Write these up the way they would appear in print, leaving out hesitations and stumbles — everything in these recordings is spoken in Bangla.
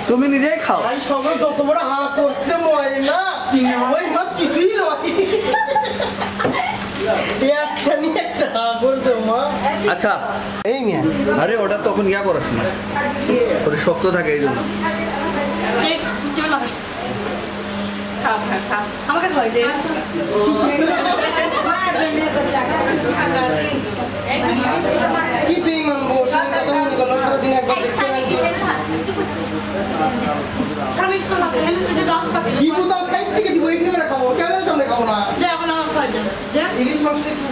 তুমি নিজেই খাও ভাই সবাই যত বড় হা করছে মরে না ওই মাছ কিছুই নয় একটা নিয়ে একটা হা করছে মা আচ্ছা এই মিয়া আরে ওটা তখন ইয়া করাস না ওটা শক্ত থাকে এই জন্য আমাকে খাওয়াই দে কি বেঈমান বউ সারা কথা মনে করলো সারাদিন একবার দেখছে কি বুঝাও সাইড থেকে দিব এখানে করে খাবো কেন সামনে খাবো না ইলিশ মাছটা একটু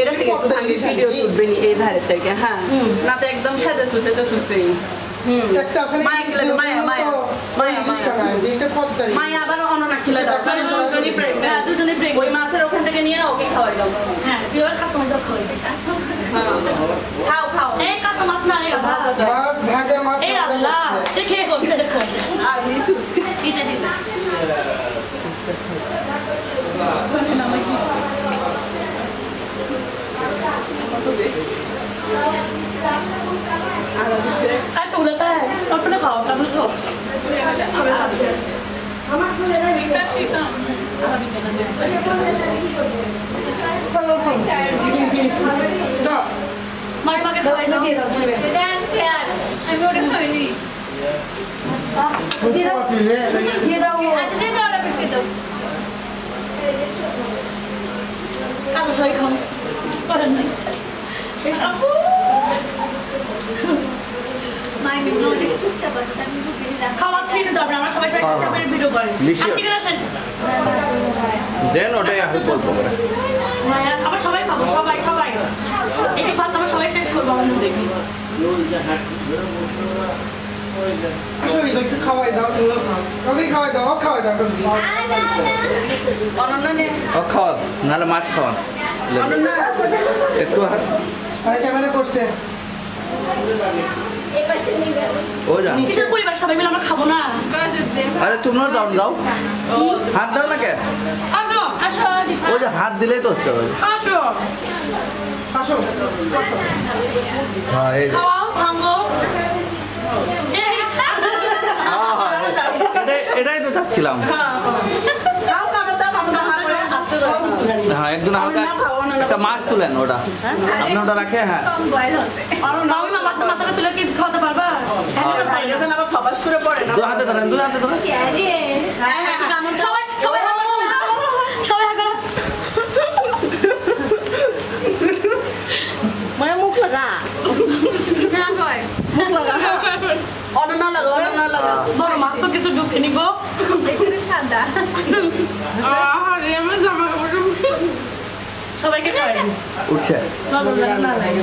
এটা থেকে একটু ভাঙি ভিডিও তুলবেনি এই ধারের থেকে হ্যাঁ না তো একদম সাজা তুসে তো তুসেই একটা আছে না মায়া আবার অননা খিলে দাও দুজনে ব্রেক ওই মাছের ওখান থেকে নিয়ে ওকে খাওয়াই দাও হ্যাঁ তুই আর কাস্টমার সব খাওয়াই খাও খাও এই কাঁচা মাছ না রে বাবা মাছ ভাজা মাছ এই আল্লাহ দেখে করতে দেখো আর নিচু এটা দিতে আর তো উড়াতে হয় তারপরে খাও তারপরে খাও আমার সাথে না রিফা চিকেন মার পাকে খাওয়াই দাও দিয়ে দাও দেন ফেয়ার আমি ওটা খাইনি দিয়ে দাও আচ্ছা দিয়ে দাও ওটা বিক্রি দাও কাজ হয় খাও করেন নাই আপু মাই মিনো অনেক চুপচাপ আছে আমি বুঝিনি খাওয়াচ্ছি না তবে আমরা সবাই সবাই চাপের ভিডিও করে আপনি কেন আসেন দেন ওটাই আসল গল্প করে মায়া আমরা সবাই খাবো সবাই সবাই এই ভাত আমরা সবাই শেষ করবো আমাদের দেখি আসলে একটু খাওয়াই দাও তুমি খাওয়াই দাও খাওয়াই দাও অনন্য নে ও খাওয়ান নাহলে মাছ খাওয়ান একটু ক্যামেরা করছে ও জান কিসের পরিবার সবাই মিলে আমরা খাবো না আরে তোমরা দাও দাও হাত দাও না কে আসো আসো ও যে হাত দিলেই তো হচ্ছে আসো আসো হ্যাঁ এই খাওয়াও ভাঙো এটাই তো চাচ্ছিলাম খাও খাবার দাও আমরা হাতে আসতে দাও হ্যাঁ একজন হালকা একটা মাছ তুলেন ওটা আপনি ওটা রাখে হ্যাঁ আর নাও না মাথাটা তুলে কি খাওয়াতে পারবা বাইরে তো আবার থবাস করে পড়ে না দুই হাতে ধরেন হ্যাঁ হ্যাঁ সবাই সবাই সবাই হাগা মায়া মুখ লাগা না হয় মুখ লাগা অনন্য লাগা বড় মাছ তো কিছু ঢুকেনি গো এখানে সাদা আরে আমার জামা কাপড় সবাইকে খাওয়াই উঠছে নজর না লাগে